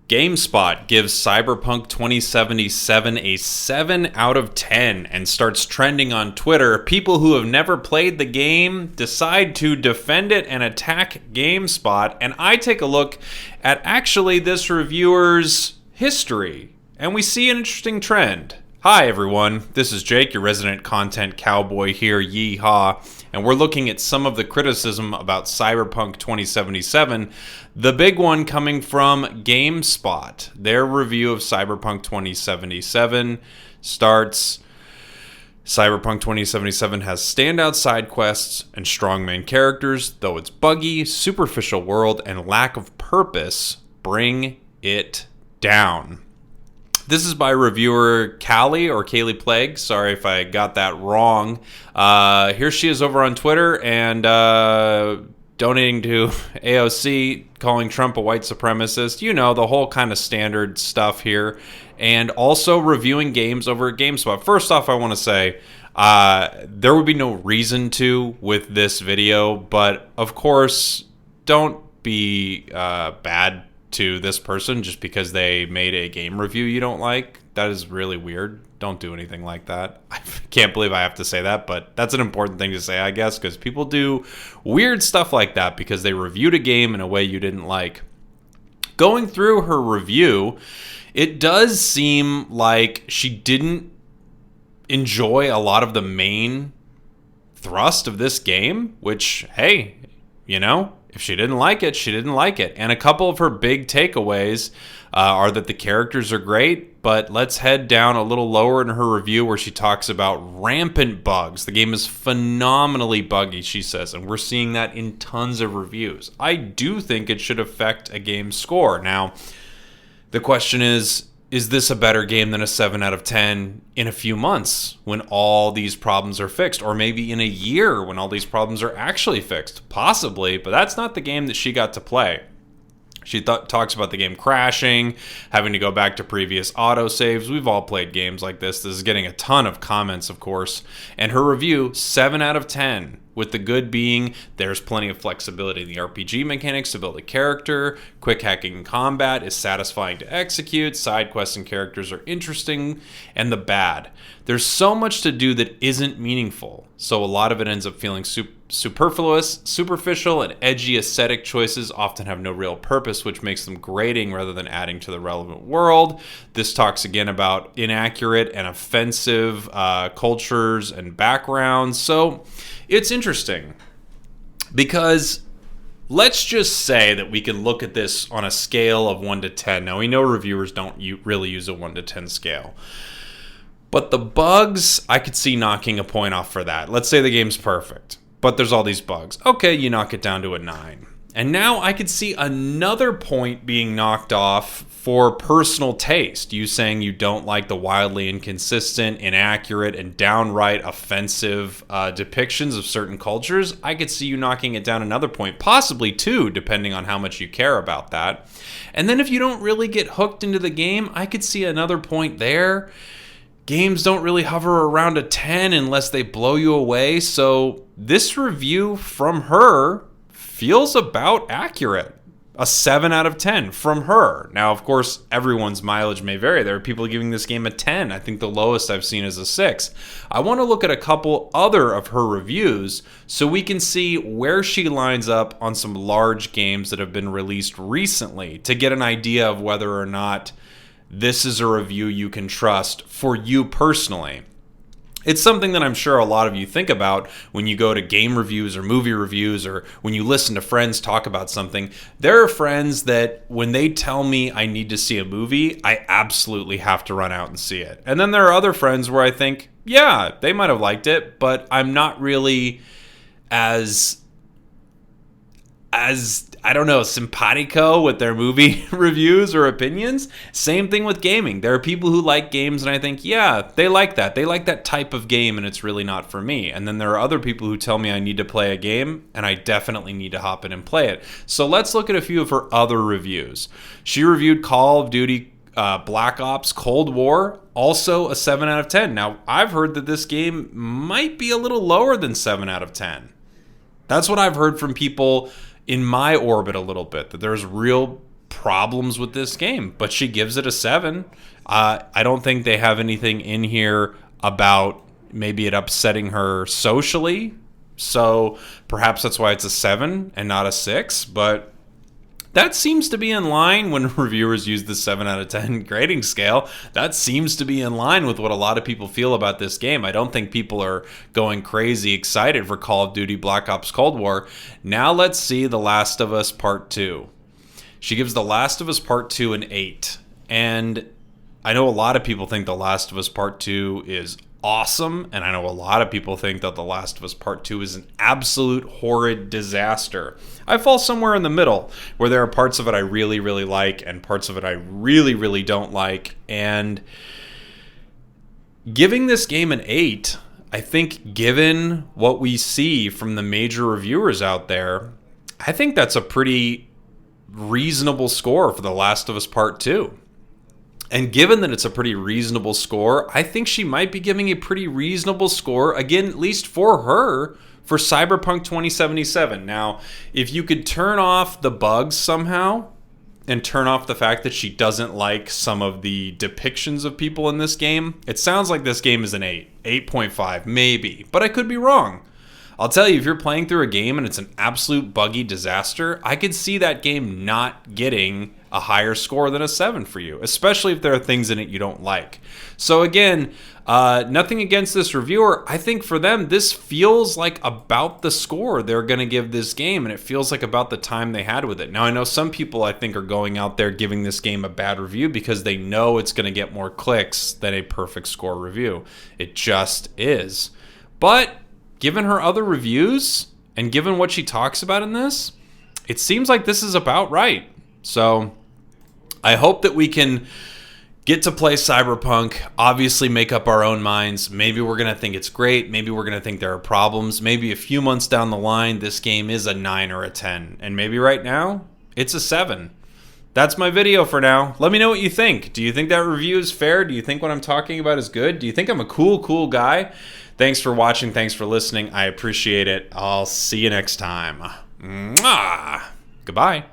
Gamespot gives Cyberpunk 2077 a 7 out of 10 and starts trending on Twitter. People who have never played the game decide to defend it and attack Gamespot. And I take a look at actually this reviewer's history, and we see an interesting trend. Hi everyone, this is Jake, your resident content cowboy here, yeehaw, and we're looking at some of the criticism about Cyberpunk 2077, the big one coming from GameSpot. Their review of Cyberpunk 2077 starts, Cyberpunk 2077 has standout side quests and strong main characters, though its buggy, superficial world, and lack of purpose bring it down. This is by reviewer Kaylee Plague. Sorry if I got that wrong. Here she is over on Twitter and donating to AOC, calling Trump a white supremacist. You know, the whole kind of standard stuff here. And also reviewing games over at GameSpot. First off, I want to say there would be no reason to with this video. But, of course, don't be bad to this person just because they made a game review you don't like. That is really weird. Don't do anything like that. I can't believe I have to say that, but that's an important thing to say, I guess, because people do weird stuff like that because they reviewed a game in a way you didn't like. Going through her review, it does seem like she didn't enjoy a lot of the main thrust of this game, which, hey, you know, if she didn't like it, she didn't like it. And a couple of her big takeaways are that the characters are great, but let's head down a little lower in her review where she talks about Rampant Bugs. The game is phenomenally buggy, she says, and we're seeing that in tons of reviews. I do think it should affect a game's score. Now, the question is this a better game than a 7 out of 10 in a few months when all these problems are fixed? Or maybe in a year when all these problems are actually fixed? Possibly, but that's not the game that she got to play. She talks about the game crashing, having to go back to previous autosaves. We've all played games like this. This is getting a ton of comments, of course. And her review, 7 out of 10. With the good being, there's plenty of flexibility in the RPG mechanics to build a character. Quick hacking in combat is satisfying to execute. Side quests and characters are interesting. And the bad, there's so much to do that isn't meaningful. So a lot of it ends up feeling superfluous, superficial, and edgy aesthetic choices often have no real purpose, which makes them grating rather than adding to the relevant world. This talks again about inaccurate and offensive cultures and backgrounds. So it's interesting because let's just say that we can look at this on a scale of 1 to 10. Now, we know reviewers don't really use a 1 to 10 scale. But the bugs, I could see knocking a point off for that. Let's say the game's perfect, but there's all these bugs. Okay, you knock it down to a 9. And now I could see another point being knocked off for personal taste. You saying you don't like the wildly inconsistent, inaccurate, and downright offensive depictions of certain cultures. I could see you knocking it down another point, possibly 2, depending on how much you care about that. And then if you don't really get hooked into the game, I could see another point there. Games don't really hover around a 10 unless they blow you away. So this review from her feels about accurate. A 7 out of 10 from her. Now, of course, everyone's mileage may vary. There are people giving this game a 10. I think the lowest I've seen is a 6. I want to look at a couple other of her reviews so we can see where she lines up on some large games that have been released recently to get an idea of whether or not this is a review you can trust for you personally. It's something that I'm sure a lot of you think about when you go to game reviews or movie reviews or when you listen to friends talk about something. There are friends that when they tell me I need to see a movie, I absolutely have to run out and see it. And then there are other friends where I think, yeah, they might have liked it, but I'm not really as I don't know, simpatico with their movie reviews or opinions. Same thing with gaming. There are people who like games and I think, yeah, they like that. They like that type of game and it's really not for me. And then there are other people who tell me I need to play a game and I definitely need to hop in and play it. So let's look at a few of her other reviews. She reviewed Call of Duty Black Ops Cold War, also a 7 out of 10. Now, I've heard that this game might be a little lower than 7 out of 10. That's what I've heard from people in my orbit a little bit, that there's real problems with this game, but she gives it a 7. I don't think they have anything in here about maybe it upsetting her socially. So perhaps that's why it's a 7 and not a 6. But that seems to be in line when reviewers use the 7 out of 10 grading scale. That seems to be in line with what a lot of people feel about this game. I don't think people are going crazy excited for Call of Duty Black Ops Cold War. Now let's see The Last of Us Part 2. She gives The Last of Us Part 2 an 8. And I know a lot of people think The Last of Us Part 2 is awesome, and I know a lot of people think that The Last of Us Part 2 is an absolute horrid disaster. I fall somewhere in the middle, where there are parts of it I really, really like, and parts of it I really, really don't like, and giving this game an 8, I think given what we see from the major reviewers out there, I think that's a pretty reasonable score for The Last of Us Part 2. And given that it's a pretty reasonable score, I think she might be giving a pretty reasonable score, again, at least for her, for Cyberpunk 2077. Now, if you could turn off the bugs somehow, and turn off the fact that she doesn't like some of the depictions of people in this game, it sounds like this game is an 8, 8.5, maybe. But I could be wrong. I'll tell you, if you're playing through a game and it's an absolute buggy disaster, I could see that game not getting a higher score than a 7 for you, especially if there are things in it you don't like. So again, nothing against this reviewer. I think for them, this feels like about the score they're going to give this game, and it feels like about the time they had with it. Now, I know some people, I think, are going out there giving this game a bad review because they know it's going to get more clicks than a perfect score review. It just is. But given her other reviews and given what she talks about in this, it seems like this is about right. So I hope that we can get to play Cyberpunk, obviously make up our own minds. Maybe we're going to think it's great. Maybe we're going to think there are problems. Maybe a few months down the line, this game is a 9 or a 10. And maybe right now, it's a 7. That's my video for now. Let me know what you think. Do you think that review is fair? Do you think what I'm talking about is good? Do you think I'm a cool guy? Thanks for watching. Thanks for listening. I appreciate it. I'll see you next time. Mwah! Goodbye.